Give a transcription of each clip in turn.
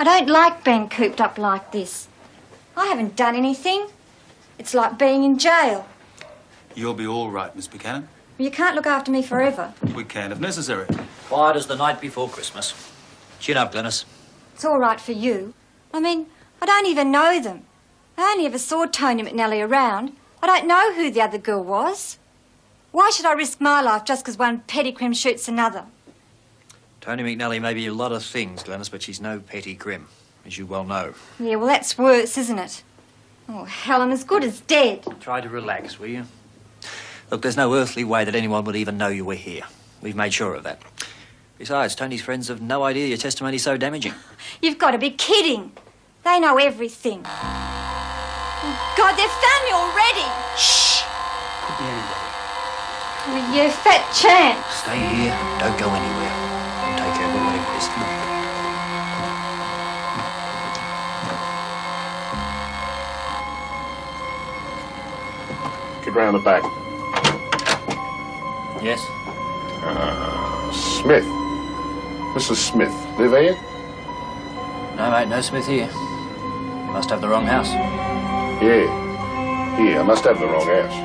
I don't like being cooped up like this. I haven't done anything. It's like being in jail. You'll be all right, Miss Buchanan. Well, you can't look after me forever. We can if necessary. Quiet as the night before Christmas. Chin up, Glenys. It's all right for you. I mean, I don't even know them. I only ever saw Tony McNally around. I don't know who the other girl was. Why should I risk my life just because one petty crim shoots another? Tony McNally may be a lot of things, Glenys, but she's no petty crim, as you well know. Yeah, well, that's worse, isn't it? Oh, hell, I'm as good as dead. Try to relax, will you? Look, there's no earthly way that anyone would even know you were here. We've made sure of that. Besides, Tony's friends have no idea your testimony's so damaging. You've got to be kidding. They know everything. Oh, God, they've found me already. Shh! Could be anybody. Oh, you fat champ. Stay here. Don't go anywhere. I'll take care of it, whatever it is. Come on. Get round the back. Yes? Smith. Mrs. Smith, live here? No, mate, no Smith here. You must have the wrong house. Yeah. I must have the wrong house.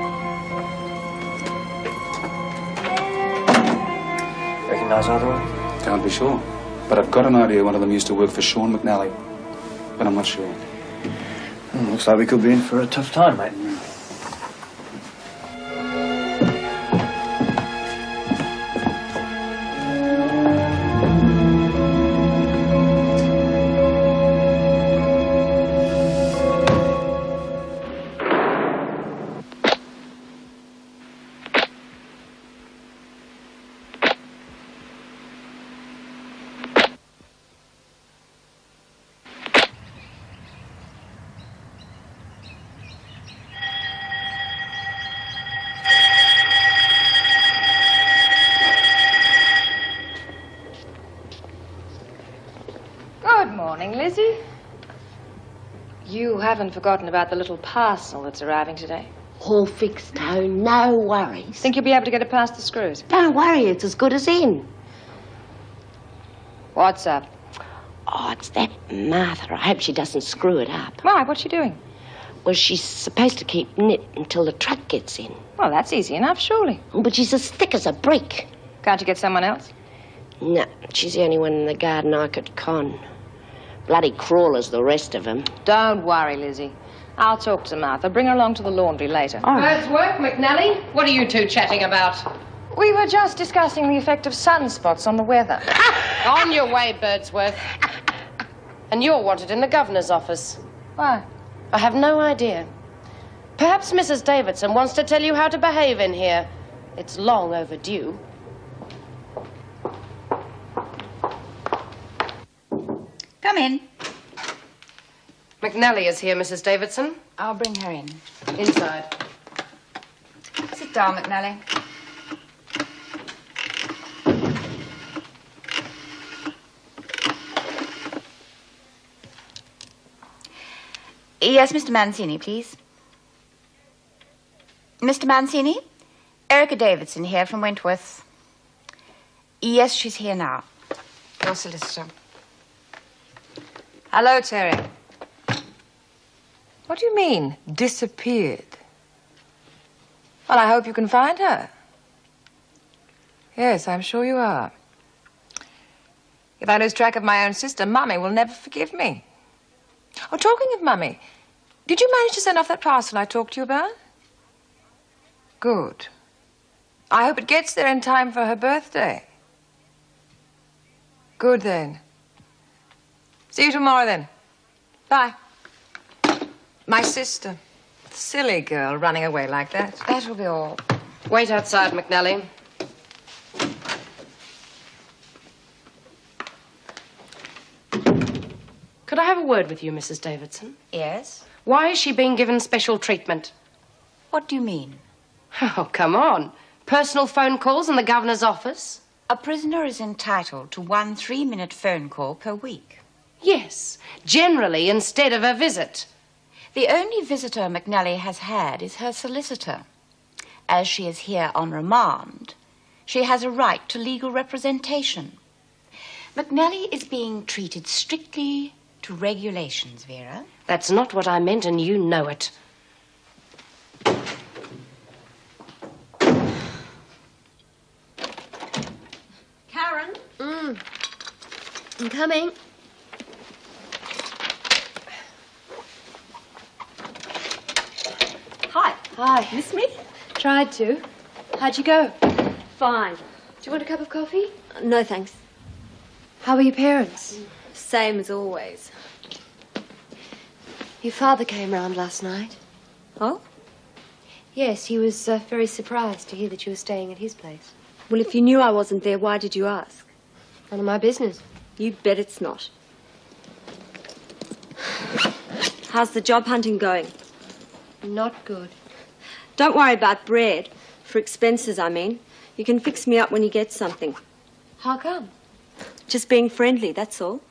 Recognise either one? Can't be sure. But I've got an idea one of them used to work for Sean McNally. But I'm not sure. Looks like we could be in for a tough time, mate. Lizzie? You haven't forgotten about the little parcel that's arriving today? All fixed, Tone. No worries. Think you'll be able to get it past the screws? Don't worry, it's as good as in. What's up? Oh, it's that Martha. I hope she doesn't screw it up. Why? What's she doing? Well, she's supposed to keep knit until the truck gets in. Well, that's easy enough, surely. But she's as thick as a brick. Can't you get someone else? No, she's the only one in the garden I could con. Bloody crawlers, the rest of them. Don't worry, Lizzie. I'll talk to Martha. Bring her along to the laundry later. Oh. Bird's work, McNally. What are you two chatting about? We were just discussing the effect of sunspots on the weather. On your way, Birdsworth. And you're wanted in the governor's office. Why? I have no idea. Perhaps Mrs. Davidson wants to tell you how to behave in here. It's long overdue. Come in. McNally is here, Mrs. Davidson. I'll bring her in. Inside. Sit down, McNally. Yes, Mr. Mancini, please. Mr. Mancini? Erica Davidson here from Wentworth. Yes, she's here now. Your solicitor. Hello, Terry. What do you mean, disappeared? Well, I hope you can find her. Yes, I'm sure you are. If I lose track of my own sister, Mummy will never forgive me. Oh, talking of Mummy, did you manage to send off that parcel I talked to you about? Good. I hope it gets there in time for her birthday. Good, then. See you tomorrow, then. Bye. My sister. Silly girl, running away like that. That will be all. Wait outside, McNally. Could I have a word with you, Mrs. Davidson? Yes? Why is she being given special treatment? What do you mean? Oh, come on. Personal phone calls in the governor's office? A prisoner is entitled to 1 3-minute phone call per week. Yes, generally instead of a visit. The only visitor McNally has had is her solicitor. As she is here on remand, she has a right to legal representation. McNally is being treated strictly to regulations, Vera. That's not what I meant, and you know it. Karen? I'm coming. Hi. Hi. Miss me? Tried to. How'd you go? Fine. Do you want a cup of coffee? No, thanks. How were your parents? Same as always. Your father came round last night. Oh? Yes, he was very surprised to hear that you were staying at his place. Well, if you knew I wasn't there, why did you ask? None of my business. You bet it's not. How's the job hunting going? Not good. Don't worry about bread. For expenses, I mean. You can fix me up when you get something. How come? Just being friendly, that's all.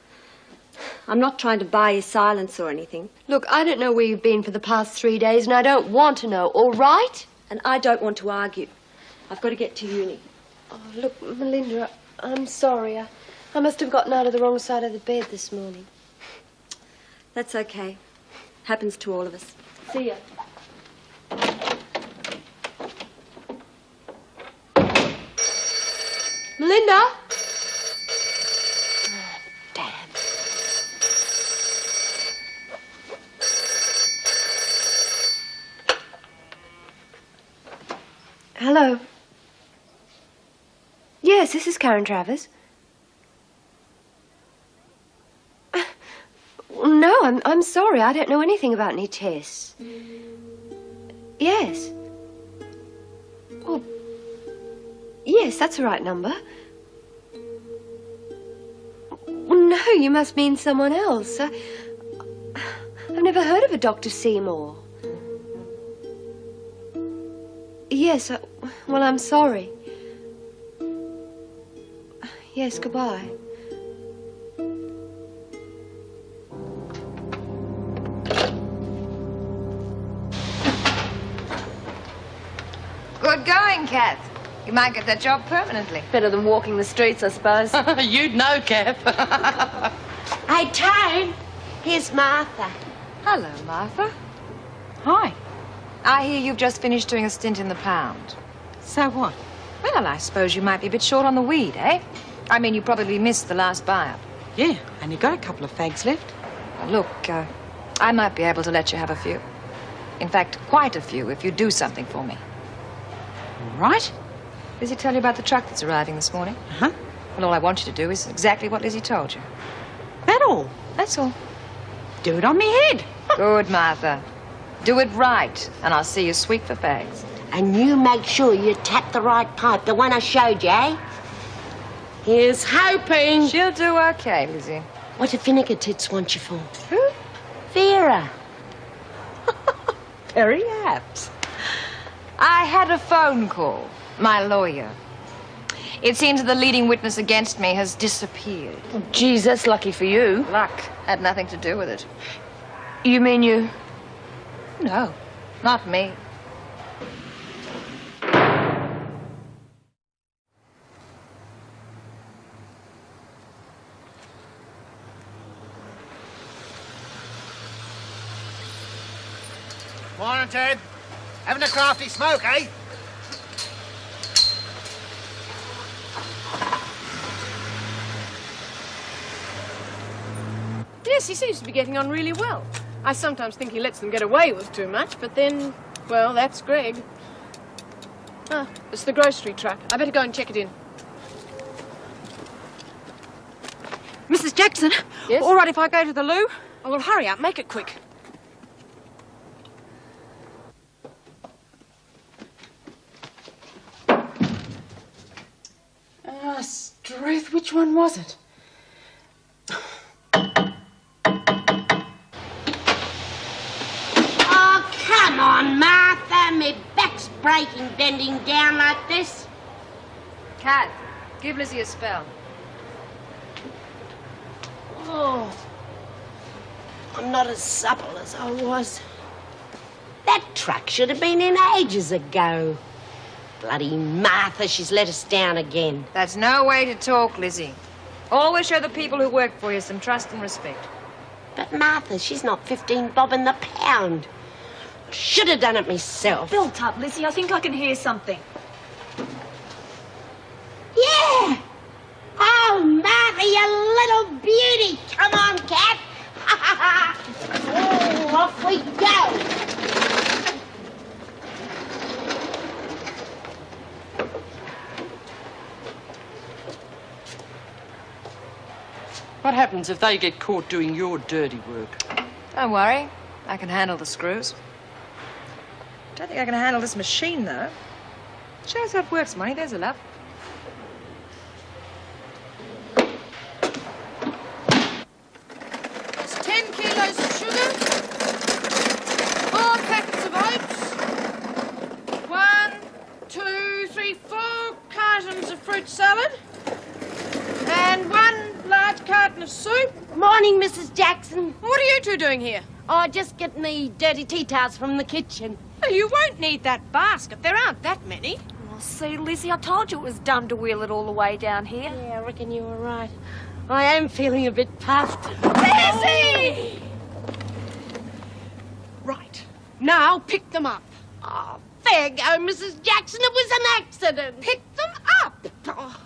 I'm not trying to buy your silence or anything. Look, I don't know where you've been for the past 3 days, and I don't want to know, all right? And I don't want to argue. I've got to get to uni. Oh, look, Melinda, I'm sorry. I must have gotten out of the wrong side of the bed this morning. That's okay. Happens to all of us. See ya. Melinda? Damn. Hello. Yes, this is Karen Travers. No, I'm sorry. I don't know anything about any tests. Yes. Oh, yes, that's the right number. Well, no, you must mean someone else. I've never heard of a Dr. Seymour. Yes, well, I'm sorry. Yes, goodbye. Good going, Kath. You might get that job permanently. Better than walking the streets, I suppose. You'd know, Kath. Hey, Tone, here's Martha. Hello, Martha. Hi. I hear you've just finished doing a stint in the pound. So what? Well, I suppose you might be a bit short on the weed, eh? I mean, you probably missed the last buy-up. Yeah, and you got a couple of fags left. Look, I might be able to let you have a few. In fact, quite a few, if you do something for me. All right. Lizzie tell you about the truck that's arriving this morning? Uh-huh. Well, all I want you to do is exactly what Lizzie told you. That all? That's all. Do it on me head. Good, Martha. Do it right, and I'll see you sweet for fags. And you make sure you tap the right pipe, the one I showed you, eh? Here's hoping. She'll do okay, Lizzie. What do Vinegar Tits want you for? Who? Vera. Very apt. I had a phone call. My lawyer. It seems that the leading witness against me has disappeared. Oh, geez, that's lucky for you. Luck had nothing to do with it. You mean you... No, not me. Morning, Ted. Having a crafty smoke, eh? Yes, he seems to be getting on really well. I sometimes think he lets them get away with too much, but then, well, that's Greg. Ah, it's the grocery truck. I better go and check it in. Mrs. Jackson? Yes? All right if I go to the loo? Oh, well, hurry up. Make it quick. Struth, which one was it? Oh, come on, Martha. My back's breaking bending down like this. Kat, give Lizzie a spell. Oh, I'm not as supple as I was. That truck should have been in ages ago. Bloody Martha, she's let us down again. That's no way to talk, Lizzie. Always show the people who work for you some trust and respect. But Martha, she's not 15 bob in the pound. Should have done it myself. Built up, Lizzie. I think I can hear something. Yeah! Oh, Martha, you little beauty! Come on, cat! Oh, off we go! What happens if they get caught doing your dirty work? Don't worry. I can handle the screws. Don't think I can handle this machine, though. Show us how it works, Money. There's a love. It's 10 kilos of sugar, 4 packets of oats, 1, 2, 3, 4 cartons of fruit salad, and 1 large carton of soup. Morning, Mrs. Jackson. What are you two doing here? Oh, just getting the dirty tea towels from the kitchen. Well, you won't need that basket. There aren't that many. Oh, see, Lizzie, I told you it was dumb to wheel it all the way down here. Yeah, I reckon you were right. I am feeling a bit puffed. Lizzie! Right. Now pick them up. Oh, there you go, Mrs. Jackson. It was an accident. Pick them up. Oh.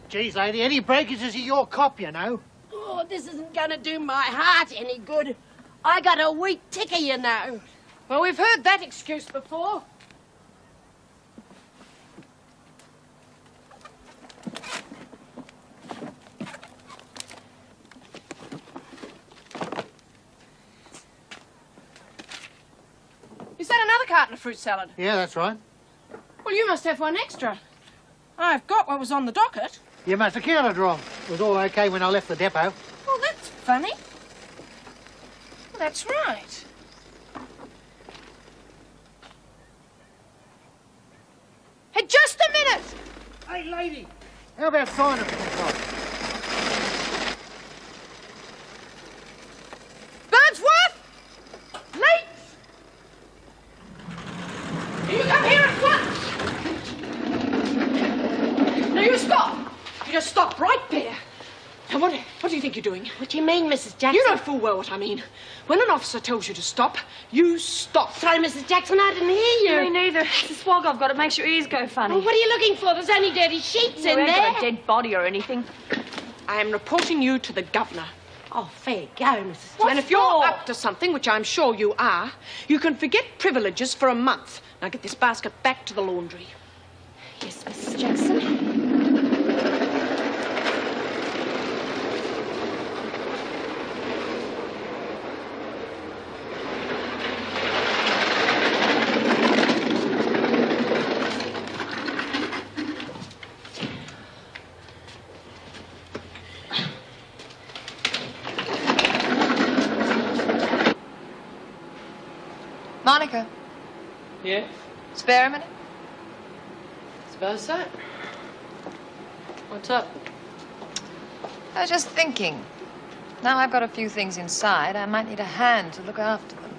Geez, lady, any breakages are your cop, you know. Oh, this isn't going to do my heart any good. I got a weak ticker, you know. Well, we've heard that excuse before. Is that another carton of fruit salad? Yeah, that's right. Well, you must have one extra. I've got what was on the docket. You must have counted wrong. It was all okay when I left the depot. Well, that's funny. Well, that's right. Hey, just a minute! Hey, lady, how about signing for the cop? Burnsworth! Late! You come here at once! Now, you stop! You just stop right there. Now, what do you think you're doing? What do you mean, Mrs. Jackson? You know full well what I mean. When an officer tells you to stop, you stop. Sorry, Mrs. Jackson, I didn't hear you. Me neither. It's the swag I've got. It makes your ears go funny. Well, what are you looking for? There's only dirty sheets in You ain't there. got a dead body or anything. I am reporting you to the governor. Oh, fair go, Mrs. Jackson. And if you're up to something, which I'm sure you are, you can forget privileges for a month. Now get this basket back to the laundry. Yes, Mrs. Jackson. Monica, Yeah? spare a minute? Suppose so. What's up? I was just thinking. Now I've got a few things inside, I might need a hand to look after them.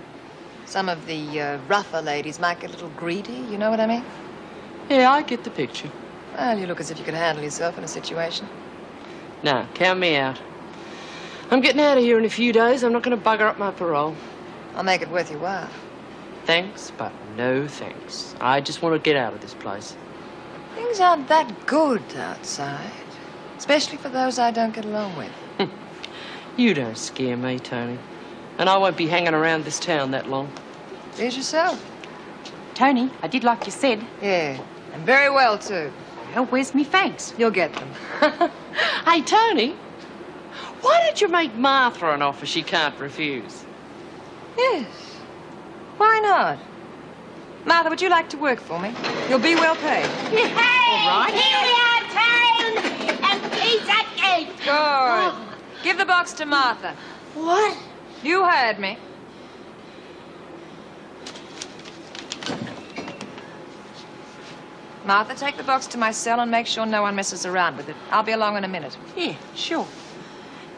Some of the rougher ladies might get a little greedy, you know what I mean? Yeah, I get the picture. Well, you look as if you could handle yourself in a situation. No, count me out. I'm getting out of here in a few days. I'm not going to bugger up my parole. I'll make it worth your while. Thanks, but no thanks. I just want to get out of this place. Things aren't that good outside, especially for those I don't get along with. You don't scare me, Tony. And I won't be hanging around this town that long. There's yourself. Tony, I did like you said. Yeah, and very well, too. Well, where's me thanks? You'll get them. Hey, Tony, why don't you make Martha an offer she can't refuse? Yes. Why not? Martha, would you like to work for me? You'll be well paid. Hey, All right. Here we are, town, and piece of cake. Good. Oh. Give the box to Martha. What? You heard me. Martha, take the box to my cell and make sure no one messes around with it. I'll be along in a minute. Yeah, sure.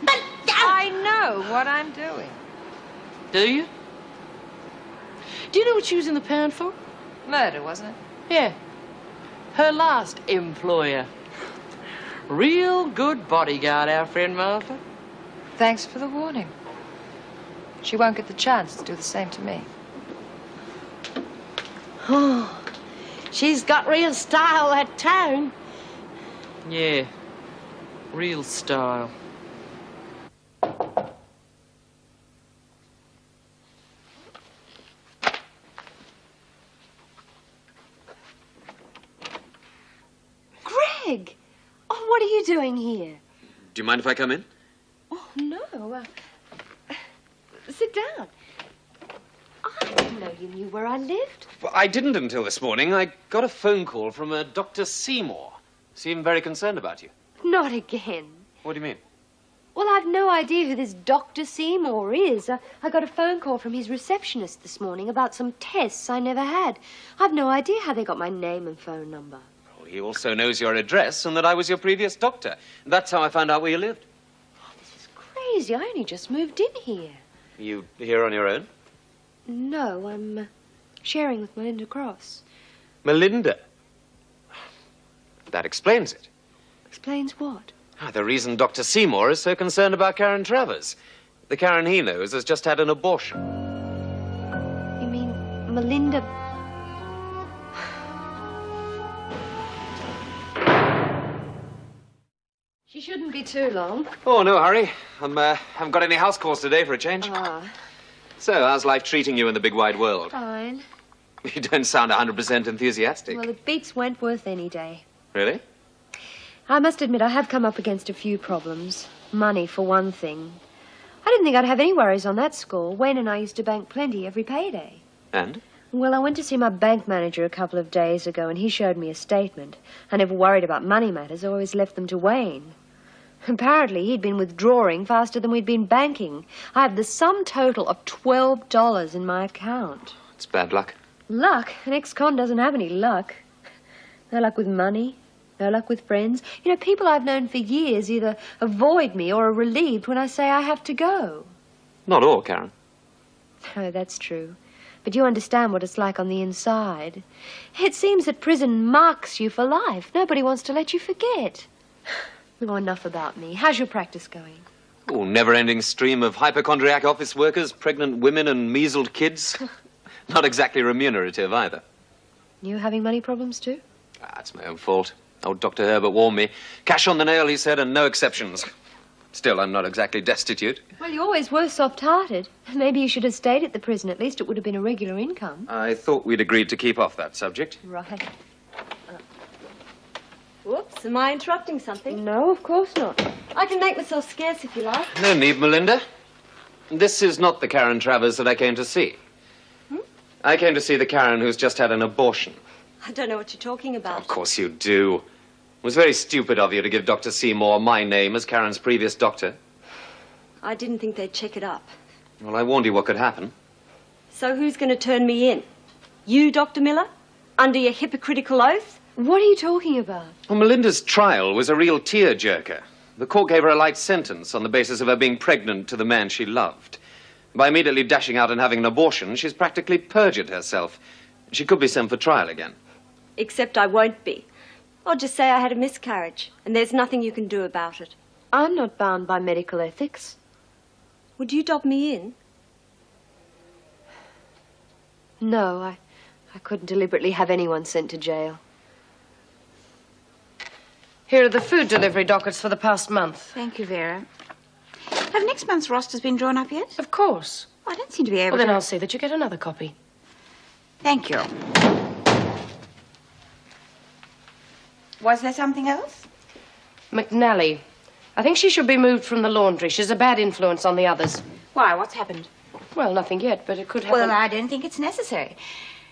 But I know what I'm doing. Do you? Do you know what she was in the pound for? Murder, wasn't it? Yeah. Her last employer. Real good bodyguard, our friend Martha. thanks for the warning. She won't get the chance to do the same to me. Oh, she's got real style, that tone. Yeah, real style. Greg! Oh, what are you doing here? Do you mind if I come in? Oh, no. Sit down. I didn't know you knew where I lived. Well, I didn't until this morning. I got a phone call from a Dr. Seymour. Seemed very concerned about you. Not again. What do you mean? Well, I've no idea who this Dr. Seymour is. I got a phone call from his receptionist this morning about some tests I never had. I've no idea how they got my name and phone number. Well, he also knows your address and that I was your previous doctor. That's how I found out where you lived. Oh, this is crazy. I only just moved in here. You here on your own? No, I'm sharing with Melinda Cross. Melinda? That explains it. Explains what? The reason Dr. Seymour is so concerned about Karen Travers. The Karen he knows has just had an abortion. You mean Melinda... She shouldn't be too long. Oh, no hurry. Haven't got any house calls today for a change. Ah, So, how's life treating you in the big wide world? fine. You don't sound 100% enthusiastic. Well, it beats Wentworth any day. Really? I must admit I have come up against a few problems. Money, for one thing. I didn't think I'd have any worries on that score. Wayne and I used to bank plenty every payday. And? Well, I went to see my bank manager a couple of days ago, and he showed me a statement. I never worried about money matters. I always left them to Wayne. Apparently, he'd been withdrawing faster than we'd been banking. I have the sum total of $12 in my account. It's bad luck. Luck? An ex-con doesn't have any luck. No luck with money. No luck with friends. You know, people I've known for years either avoid me or are relieved when I say I have to go. Not all, Karen. No, that's true. But you understand what it's like on the inside. It seems that prison marks you for life. Nobody wants to let you forget. Oh, enough about me. How's your practice going? Oh, never-ending stream of hypochondriac office workers, pregnant women and measled kids. Not exactly remunerative, either. You having money problems, too? That's my own fault. Old Dr. Herbert warned me. Cash on the nail, he said, and no exceptions. Still, I'm not exactly destitute. Well, you always were soft-hearted. Maybe you should have stayed at the prison. At least it would have been a regular income. I thought we'd agreed to keep off that subject. Right. Whoops, am I interrupting something? No, of course not. I can make myself scarce if you like. No need, Melinda. This is not the Karen Travers that I came to see. I came to see the Karen who's just had an abortion. I don't know what you're talking about. Of course you do. It was very stupid of you to give Dr. Seymour my name as Karen's previous doctor. I didn't think they'd check it up. Well, I warned you what could happen. So who's going to turn me in? You, Dr. Miller? Under your hypocritical oath? What are you talking about? Well, Melinda's trial was a real tear-jerker. The court gave her a light sentence on the basis of her being pregnant to the man she loved. By immediately dashing out and having an abortion, she's practically perjured herself. She could be sent for trial again. Except I won't be. I'll just say I had a miscarriage, and there's nothing you can do about it. I'm not bound by medical ethics. Would you dob me in? No, I couldn't deliberately have anyone sent to jail. Here are the food delivery dockets for the past month. Thank you, Vera. Have next month's rosters been drawn up yet? Of course. I don't seem to be able Well, then to... I'll see that you get another copy. Thank you. Was there something else? McNally. I think she should be moved from the laundry. She's a bad influence on the others. Why? What's happened? Well, nothing yet, but it could happen. Well, I don't think it's necessary.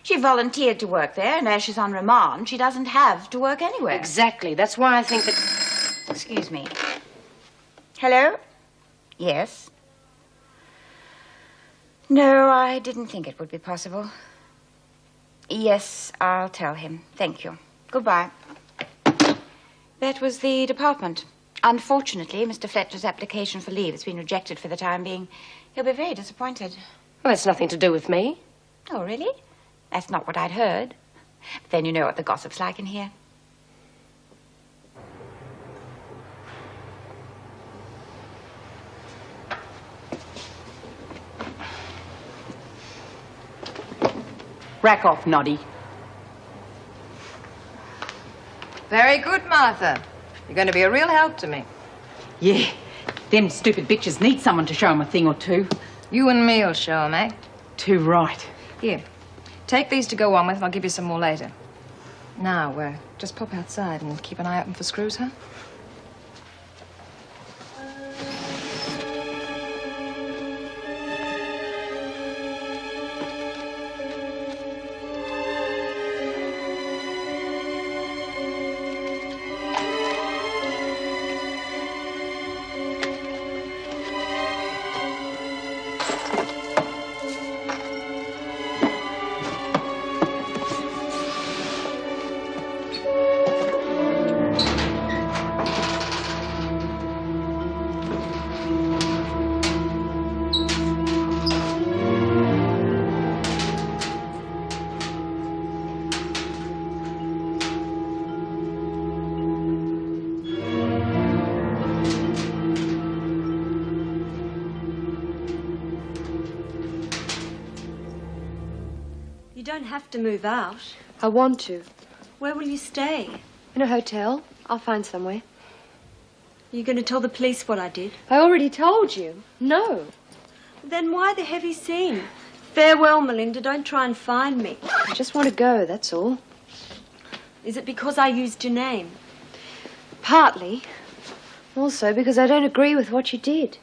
She volunteered to work there, and as she's on remand, she doesn't have to work anywhere. Exactly. That's why I think that... Excuse me. Hello? Yes? No, I didn't think it would be possible. Yes, I'll tell him. Thank you. Goodbye. That was the department. Unfortunately, Mr. Fletcher's application for leave has been rejected for the time being. He'll be very disappointed. Well, that's nothing to do with me. Oh, really? That's not what I'd heard. But then you know what the gossip's like in here. Rack off, Noddy. Very good, Martha. You're going to be a real help to me. Yeah, them stupid bitches need someone to show them a thing or two. You and me'll show 'em, eh? Too right. Here, take these to go on with, and I'll give you some more later. Now, just pop outside and keep an eye open for screws, huh? You don't have to move out. I want to. Where will you stay? In a hotel. I'll find somewhere. Are you going to tell the police what I did? I already told you. No. Then why the heavy scene? Farewell, Melinda. Don't try and find me. I just want to go, that's all. Is it because I used your name? Partly. Also because I don't agree with what you did.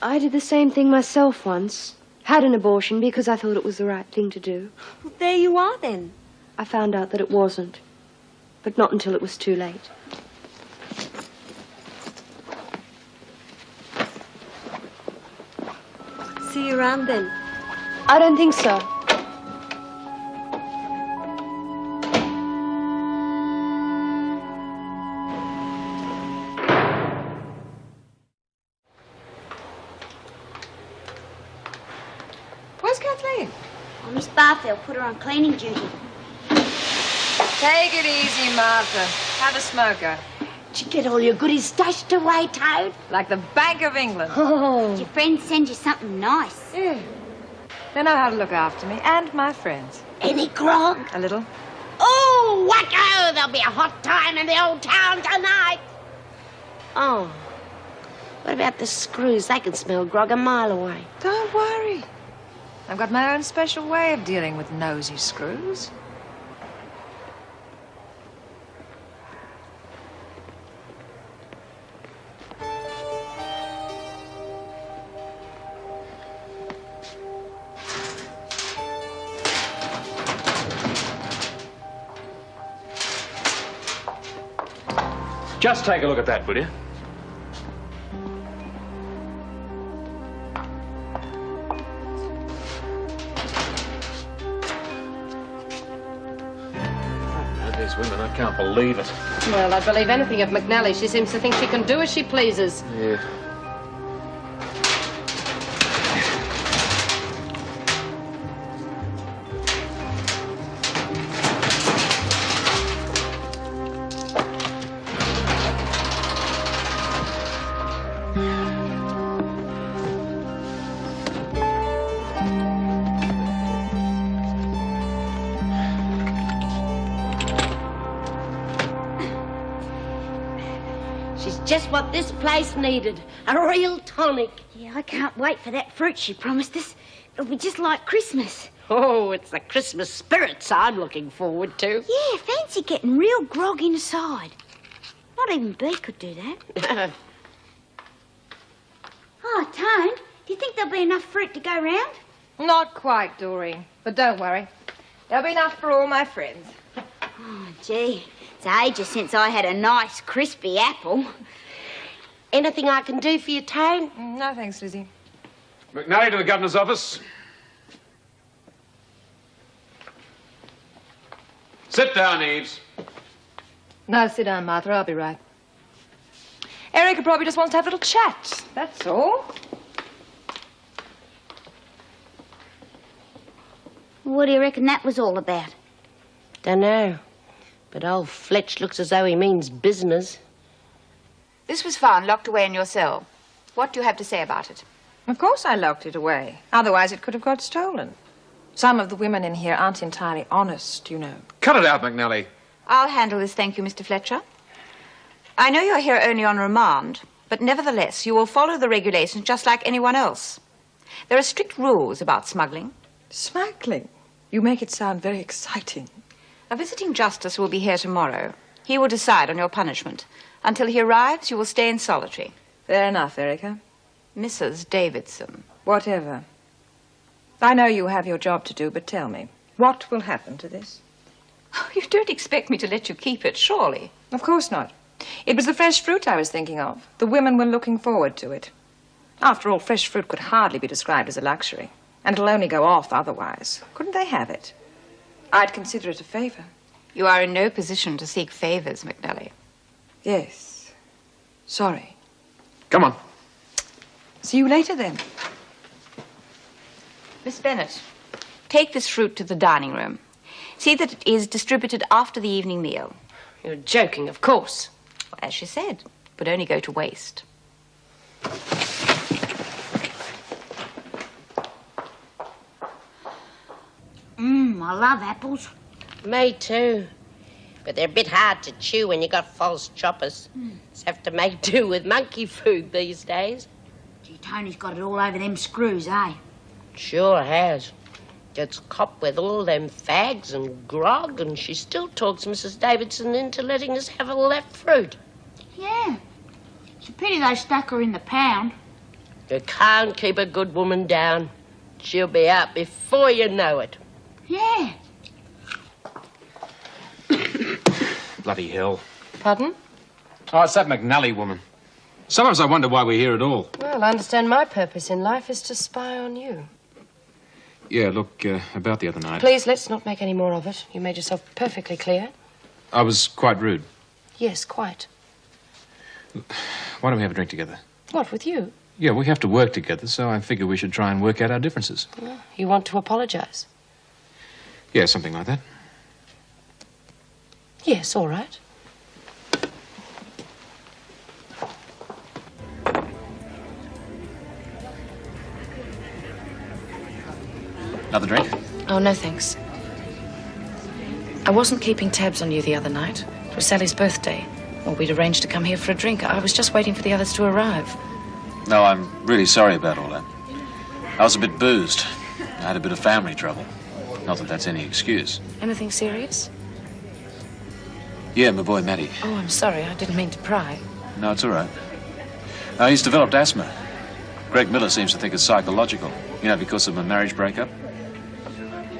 I did the same thing myself once. Had an abortion because I thought it was the right thing to do. Well, there you are, then. I found out that it wasn't. But not until it was too late. See you around, then. I don't think so. Where's Kathleen? Oh, Miss Barfield put her on cleaning duty. Take it easy, Martha. Have a smoker. Did you get all your goodies stashed away, Toad? Like the Bank of England. Oh. Did your friends send you something nice? Yeah. They know how to look after me and my friends. Any grog? A little. Oh, wacko! There'll be a hot time in the old town tonight. Oh. What about the screws? They can smell grog a mile away. Don't worry. I've got my own special way of dealing with nosy screws. Just take a look at that, will you? These women, I can't believe it. Well, I'd believe anything of McNally. She seems to think she can do as she pleases. Yeah. Just what this place needed. A real tonic. Yeah, I can't wait for that fruit she promised us. It'll be just like Christmas. Oh, it's the Christmas spirits I'm looking forward to. Yeah, fancy getting real grog inside. Not even Bea could do that. Oh, Tone, do you think there'll be enough fruit to go round? Not quite, Doreen. But don't worry. There'll be enough for all my friends. Oh, gee. It's ages since I had a nice, crispy apple. Anything I can do for you, Tone? No, thanks, Lizzie. McNally to the governor's office. Sit down, Eves. No, sit down, Martha. I'll be right. Erica probably just wants to have a little chat. That's all. What do you reckon that was all about? Dunno. But old Fletch looks as though he means business. This was found locked away in your cell. What do you have to say about it? Of course I locked it away. Otherwise it could have got stolen. Some of the women in here aren't entirely honest, you know. Cut it out, McNally. I'll handle this, thank you, Mr. Fletcher. I know you're here only on remand, but nevertheless, you will follow the regulations just like anyone else. There are strict rules about smuggling. Smuggling? You make it sound very exciting. A visiting justice will be here tomorrow. He will decide on your punishment. Until he arrives, you will stay in solitary. Fair enough, Erica. Mrs. Davidson. Whatever. I know you have your job to do, but tell me, what will happen to this? You don't expect me to let you keep it, surely? Of course not. It was the fresh fruit I was thinking of. The women were looking forward to it. After all, fresh fruit could hardly be described as a luxury, and it'll only go off otherwise. Couldn't they have it? I'd consider it a favor. You are in no position to seek favors, McNally. Yes. Sorry. Come on. See you later, then. Miss Bennett, take this fruit to the dining room. See that it is distributed after the evening meal. You're joking, of course. As she said, it would only go to waste. I love apples. Me too. But they're a bit hard to chew when you got false choppers. Just have to make do with monkey food these days. Gee, Tony's got it all over them screws, eh? Sure has. Gets copped with all them fags and grog, and she still talks Mrs. Davidson into letting us have all that fruit. Yeah. It's a pity they stuck her in the pound. You can't keep a good woman down. She'll be out before you know it. Yeah. Bloody hell. Pardon? Oh, it's that McNally woman. Sometimes I wonder why we're here at all. Well, I understand my purpose in life is to spy on you. Yeah, look, about the other night. Please, let's not make any more of it. You made yourself perfectly clear. I was quite rude. Yes, quite. Why don't we have a drink together? What, with you? Yeah, we have to work together, so I figure we should try and work out our differences. Well, you want to apologize? Yeah, something like that. Yes, all right. Another drink? Oh, no, thanks. I wasn't keeping tabs on you the other night. It was Sally's birthday. Well, we'd arranged to come here for a drink. I was just waiting for the others to arrive. No, I'm really sorry about all that. I was a bit boozed. I had a bit of family trouble. Not that that's any excuse. Anything serious? Yeah, my boy Matty. Oh, I'm sorry. I didn't mean to pry. No, it's all right. He's developed asthma. Greg Miller seems to think it's psychological. You know, because of a marriage breakup.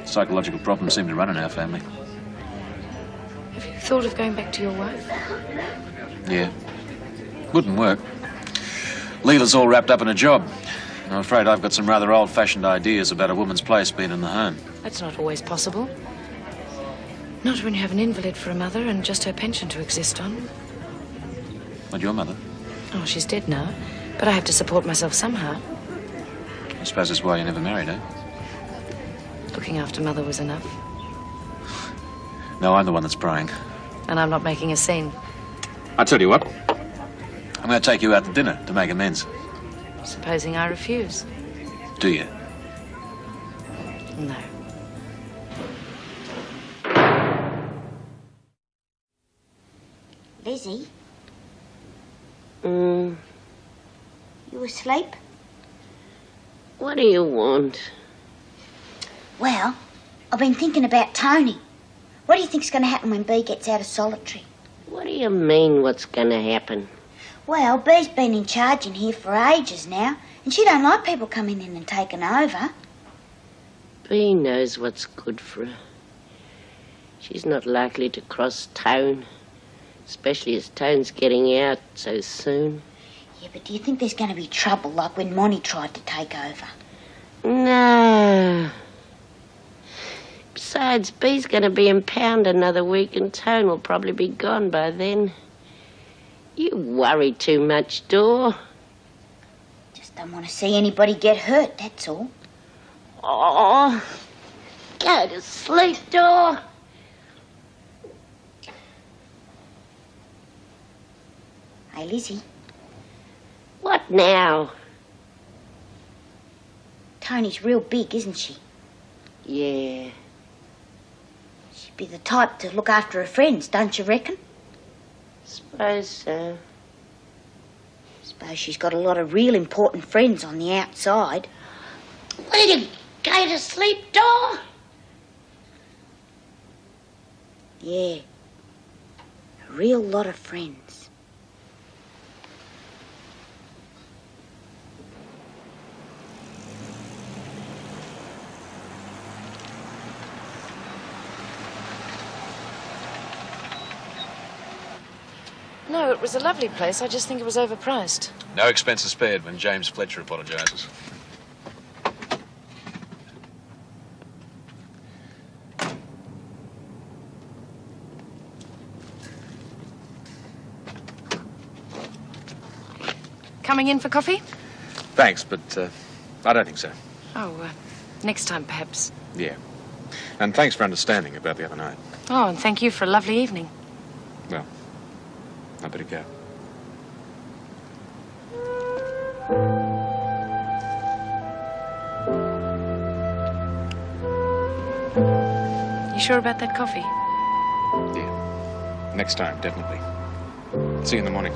Psychological problems seem to run in our family. Have you thought of going back to your wife? Yeah. Wouldn't work. Leela's all wrapped up in a job. I'm afraid I've got some rather old-fashioned ideas about a woman's place being in the home. That's not always possible. Not when you have an invalid for a mother and just her pension to exist on. What, your mother? Oh, she's dead now. But I have to support myself somehow. I suppose that's why you never married, eh? Looking after Mother was enough. No, I'm the one that's prying. And I'm not making a scene. I tell you what. I'm going to take you out to dinner to make amends. Supposing I refuse? Do you? No. Lizzie? Mm. You asleep? What do you want? Well, I've been thinking about Tony. What do you think's going to happen when Bea gets out of solitary? What do you mean, what's going to happen? Well, Bea's been in charge in here for ages now, and she don't like people coming in and taking over. Bea knows what's good for her. She's not likely to cross town, especially as town's getting out so soon. Yeah, but do you think there's going to be trouble like when Monty tried to take over? No. Besides, Bea's going to be in pound another week and Tone will probably be gone by then. You worry too much, Dor. Just don't want to see anybody get hurt, that's all. Oh, go to sleep, Dor. Hey, Lizzie. What now? Tony's real big, isn't she? Yeah. She'd be the type to look after her friends, don't you reckon? Suppose so. Suppose she's got a lot of real important friends on the outside. Where did you go to sleep, Dor? Yeah. A real lot of friends. No, it was a lovely place. I just think it was overpriced. No expenses spared when James Fletcher apologises. Coming in for coffee? Thanks, but I don't think so. Oh, next time, perhaps. Yeah. And thanks for understanding about the other night. Oh, and thank you for a lovely evening. Well, I better go. You sure about that coffee? Yeah. Next time, definitely. See you in the morning.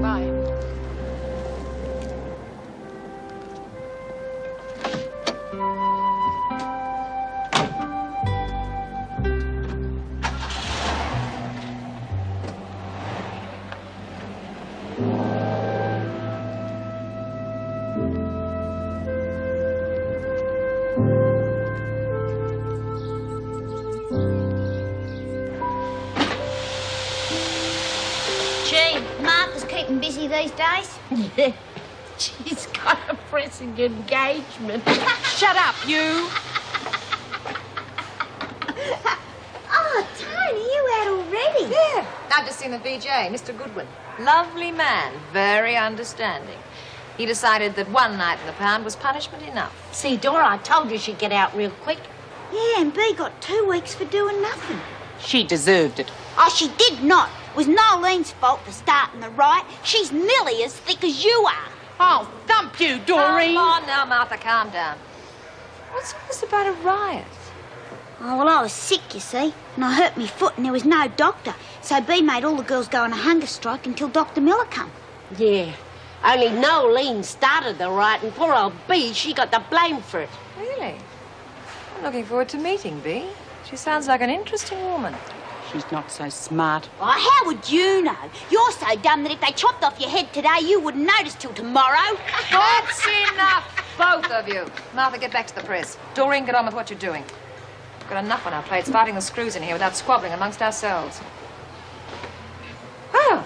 Bye. Gee, Martha's keeping busy these days. Yeah. She's got a pressing engagement. Shut up, you! Oh, Tony, you out already? Yeah. I've just seen the VJ, Mr. Goodwin. Lovely man, very understanding. He decided that one night in the pound was punishment enough. See, Dora, I told you she'd get out real quick. Yeah, and B got 2 weeks for doing nothing. She deserved it. Oh, she did not. It was Nolene's fault for starting the riot. She's nearly as thick as you are. I'll thump you, Doreen. Come on now, Martha, calm down. What's all this about a riot? Oh, well, I was sick, you see, and I hurt me foot and there was no doctor. So B made all the girls go on a hunger strike until Dr. Miller come. Yeah. Only Nolene started the riot, and poor old B, she got the blame for it. Really? I'm looking forward to meeting B. She sounds like an interesting woman. She's not so smart. Oh, how would you know? You're so dumb that if they chopped off your head today, you wouldn't notice till tomorrow. That's enough, both of you. Martha, get back to the press. Doreen, get on with what you're doing. We've got enough on our plates fighting the screws in here without squabbling amongst ourselves. Oh.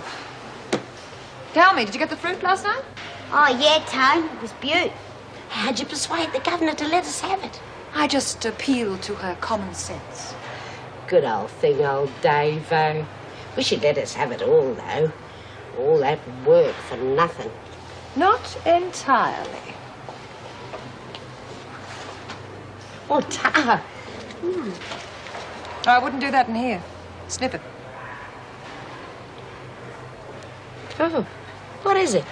Tell me, did you get the fruit last night? Oh, yeah, Tone. It was beaut. How'd you persuade the governor to let us have it? I just appealed to her common sense. Good old thing, old Dave-o. Wish he'd let us have it all, though. All that work for nothing. Not entirely. Oh, Tara. I wouldn't do that in here. Snip it. Oh, what is it?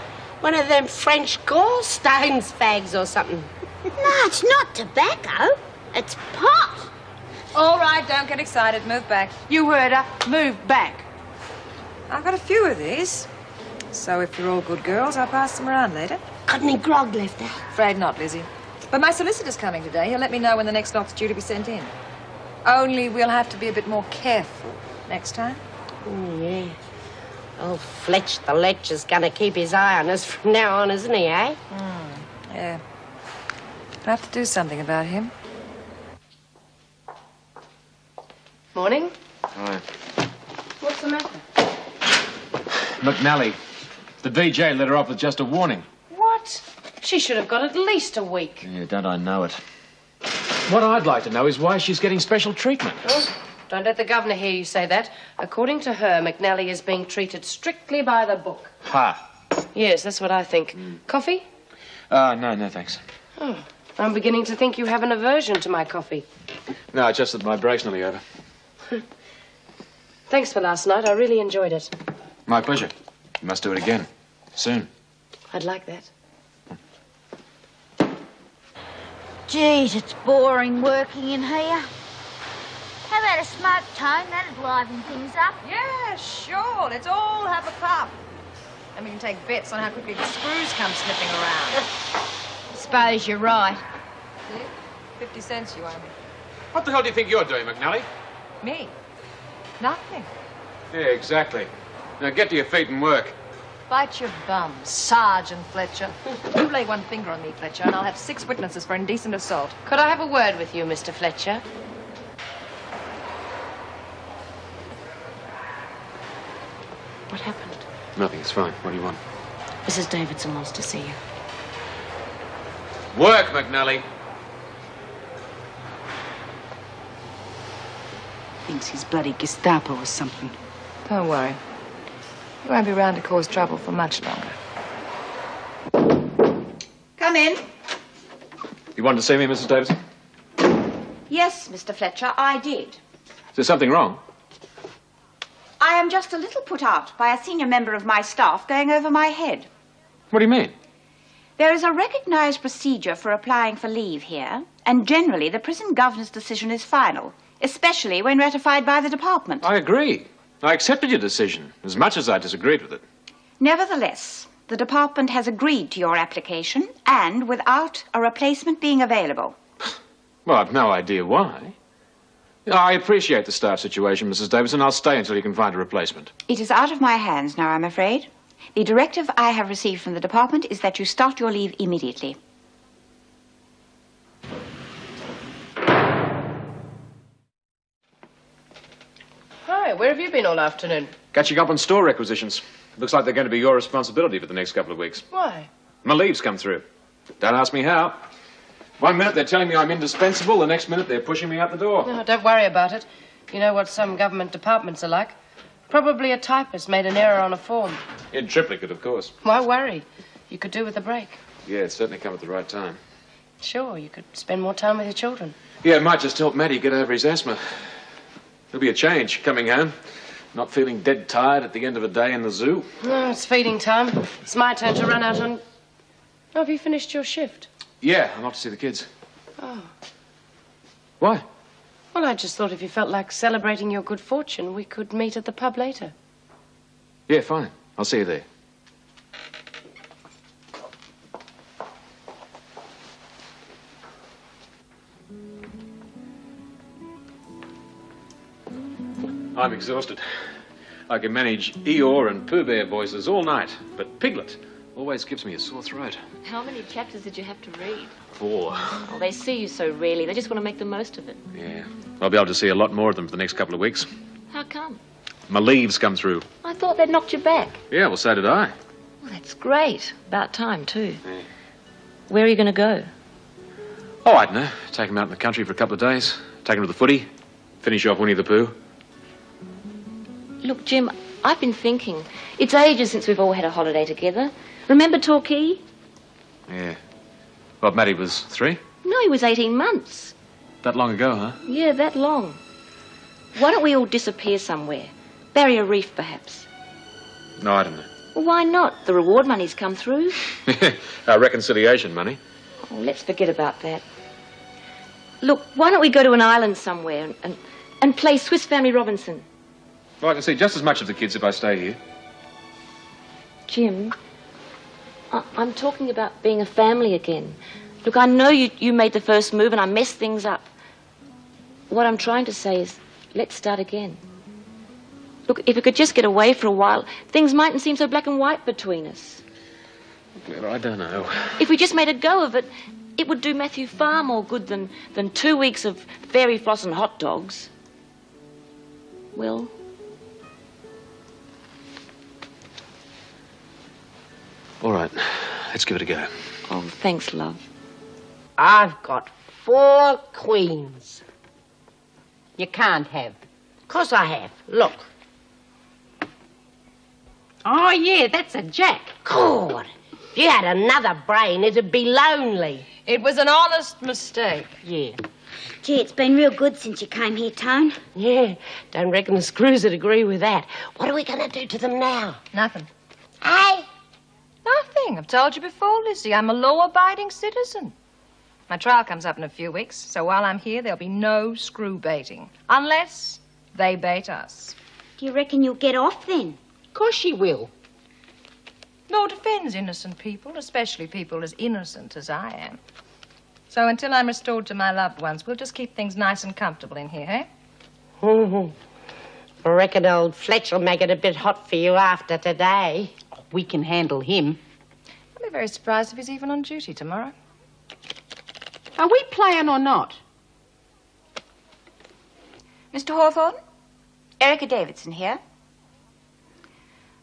One of them French gallstones fags or something? No, it's not tobacco. It's pot. All right, don't get excited. Move back. You heard her. Move back. I've got a few of these. So if you're all good girls, I'll pass them around later. Got any grog left, eh? Afraid not, Lizzie. But my solicitor's coming today. He'll let me know when the next lot's due to be sent in. Only we'll have to be a bit more careful next time. Oh, yeah. Old Fletch the Letcher's gonna keep his eye on us from now on, isn't he, eh? Yeah. I'll have to do something about him. Morning. Right. What's the matter? McNally. The VJ let her off with just a warning. What? She should have got at least a week. Yeah, don't I know it. What I'd like to know is why she's getting special treatment. Oh, don't let the governor hear you say that. According to her, McNally is being treated strictly by the book. Ha. Yes, that's what I think. Coffee? No, thanks. Oh, I'm beginning to think you have an aversion to my coffee. No, just that my break's nearly over. Thanks for last night. I really enjoyed it. My pleasure. You must do it again. Soon. I'd like that. Geez, it's boring working in here. How about a smoke, Tone? That'd liven things up. Yeah, sure. Let's all have a puff. And we can take bets on how quickly the screws come slipping around. Suppose you're right. See? 50 cents you owe me. What the hell do you think you're doing, McNally? Me? Nothing. Yeah, exactly. Now get to your feet and work. Bite your bum, Sergeant Fletcher. You lay one finger on me, Fletcher, and I'll have 6 witnesses for indecent assault. Could I have a word with you, Mr. Fletcher? What happened? Nothing, it's fine. What do you want? Mrs. Davidson wants to see you. Work, McNally. Thinks he's bloody Gestapo or something. Don't worry. You won't be around to cause trouble for much longer. Come in. You wanted to see me, Mrs. Davidson? Yes, Mr. Fletcher, I did. Is there something wrong? I am just a little put out by a senior member of my staff going over my head. What do you mean? There is a recognized procedure for applying for leave here, and generally the prison governor's decision is final, especially when ratified by the department. I agree. I accepted your decision, as much as I disagreed with it. Nevertheless, the department has agreed to your application, and without a replacement being available. Well, I've no idea why. I appreciate the staff situation, Mrs. Davidson. I'll stay until you can find a replacement. It is out of my hands now, I'm afraid. The directive I have received from the department is that you start your leave immediately. Hi, where have you been all afternoon? Catching up on store requisitions. Looks like they're going to be your responsibility for the next couple of weeks. Why? My leave's come through. Don't ask me how. 1 minute they're telling me I'm indispensable, the next minute they're pushing me out the door. No, don't worry about it. You know what some government departments are like. Probably a typist made an error on a form. In triplicate, of course. Why worry? You could do with a break. Yeah, it's certainly come at the right time. Sure, you could spend more time with your children. Yeah, it might just help Matty get over his asthma. There'll be a change coming home. Not feeling dead tired at the end of a day in the zoo. No, it's feeding time. It's my turn to run out on... Oh, have you finished your shift? Yeah, I'm off to see the kids. Oh. Why? Well, I just thought if you felt like celebrating your good fortune, we could meet at the pub later. Yeah, fine. I'll see you there. I'm exhausted. I can manage Eeyore and Pooh Bear voices all night, but Piglet always gives me a sore throat. How many chapters did you have to read? 4. Oh, they see you so rarely. They just want to make the most of it. Yeah. I'll be able to see a lot more of them for the next couple of weeks. How come? My leave's come through. I thought they'd knocked you back. Yeah, well, so did I. Well, that's great. About time, too. Yeah. Where are you going to go? Oh, I don't know. Take them out in the country for a couple of days. Take them to the footy. Finish off Winnie the Pooh. Look, Jim, I've been thinking. It's ages since we've all had a holiday together. Remember Torquay? Yeah. Well, Matty was 3? No, he was 18 months. That long ago, huh? Yeah, that long. Why don't we all disappear somewhere? Barrier Reef, perhaps. No, I don't know. Well, why not? The reward money's come through. Our reconciliation money. Oh, let's forget about that. Look, why don't we go to an island somewhere and play Swiss Family Robinson? Well, I can see just as much of the kids if I stay here. Jim, I'm talking about being a family again. Look, I know you made the first move and I messed things up. What I'm trying to say is, let's start again. Look, if we could just get away for a while, things mightn't seem so black and white between us. Well, I don't know. If we just made a go of it, it would do Matthew far more good than 2 weeks of fairy floss and hot dogs. Will? All right, let's give it a go. Oh, thanks, love. I've got 4 queens. You can't have. 'Course I have. Look. Oh, yeah, that's a jack. God, if you had another brain, it'd be lonely. It was an honest mistake. Yeah. Gee, it's been real good since you came here, Tone. Yeah, don't reckon the screws would agree with that. What are we going to do to them now? Nothing. Hey? Nothing. I've told you before, Lizzie. I'm a law-abiding citizen. My trial comes up in a few weeks, so while I'm here, there'll be no screw baiting. Unless they bait us. Do you reckon you'll get off then? Of course she will. Law defends innocent people, especially people as innocent as I am. So until I'm restored to my loved ones, we'll just keep things nice and comfortable in here, eh? I reckon old Fletcher will make it a bit hot for you after today. We can handle him. I'll be very surprised if he's even on duty tomorrow. Are we playing or not? Mr. Hawthorne? Erica Davidson here.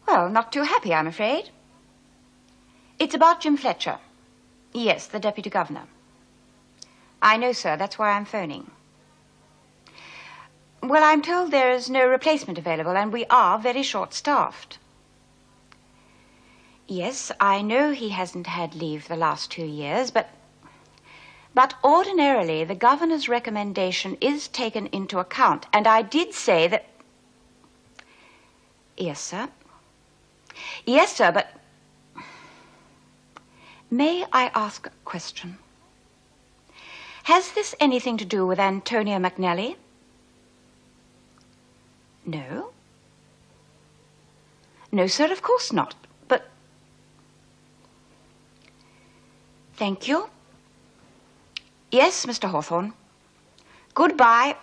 Well, not too happy, I'm afraid. It's about Jim Fletcher. Yes, the Deputy Governor. I know, sir. That's why I'm phoning. Well, I'm told there is no replacement available, and we are very short-staffed. Yes, I know he hasn't had leave the last 2 years, but ordinarily the Governor's recommendation is taken into account, and I did say that... Yes, sir. Yes, sir, but... May I ask a question? Has this anything to do with Antonia McNally? No? No, sir, of course not. But... Thank you. Yes, Mr. Hawthorne. Goodbye.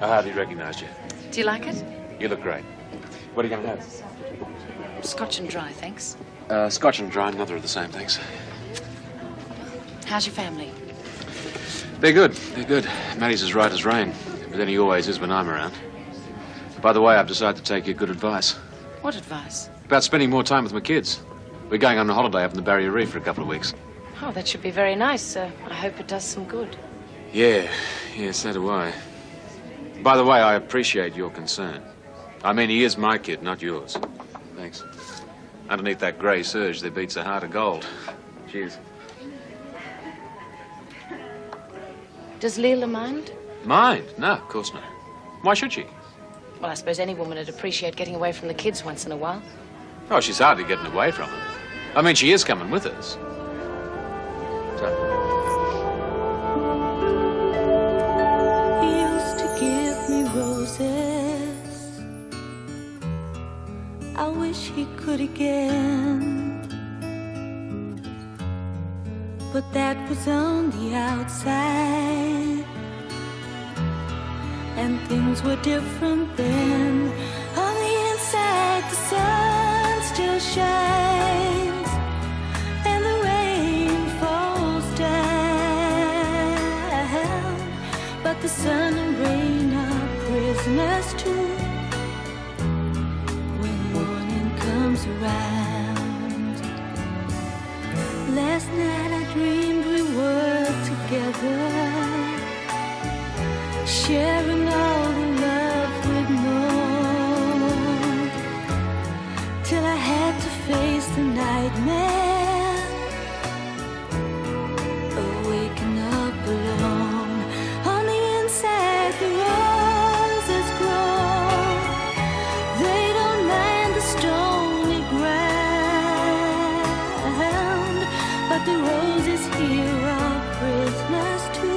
I hardly recognised you. Do you like it? You look great. What are you going to have? Scotch and dry, thanks. Scotch and dry, another of the same, thanks. How's your family? They're good. They're good. Matty's as right as rain. But then he always is when I'm around. By the way, I've decided to take your good advice. What advice? About spending more time with my kids. We're going on a holiday up in the Barrier Reef for a couple of weeks. Oh, that should be very nice. I hope it does some good. Yeah, so do I. By the way, I appreciate your concern. I mean, he is my kid, not yours. Thanks. Underneath that grey serge, there beats a heart of gold. Cheers. Does Leela mind? Mind? No, of course not. Why should she? Well, I suppose any woman would appreciate getting away from the kids once in a while. Oh, she's hardly getting away from them. I mean, she is coming with us. He used to give me roses. I wish he could again. But that was on the outside, and things were different then. On the inside, the sun still shines, and the rain falls down. But the sun and rain are prisoners too when morning comes around. Last night I dreamed we were together, sharing all the love we'd known, till I had to face the nightmare of waking up alone. On the inside the roses grow, they don't mind the stony ground, but the roses here are prisoners too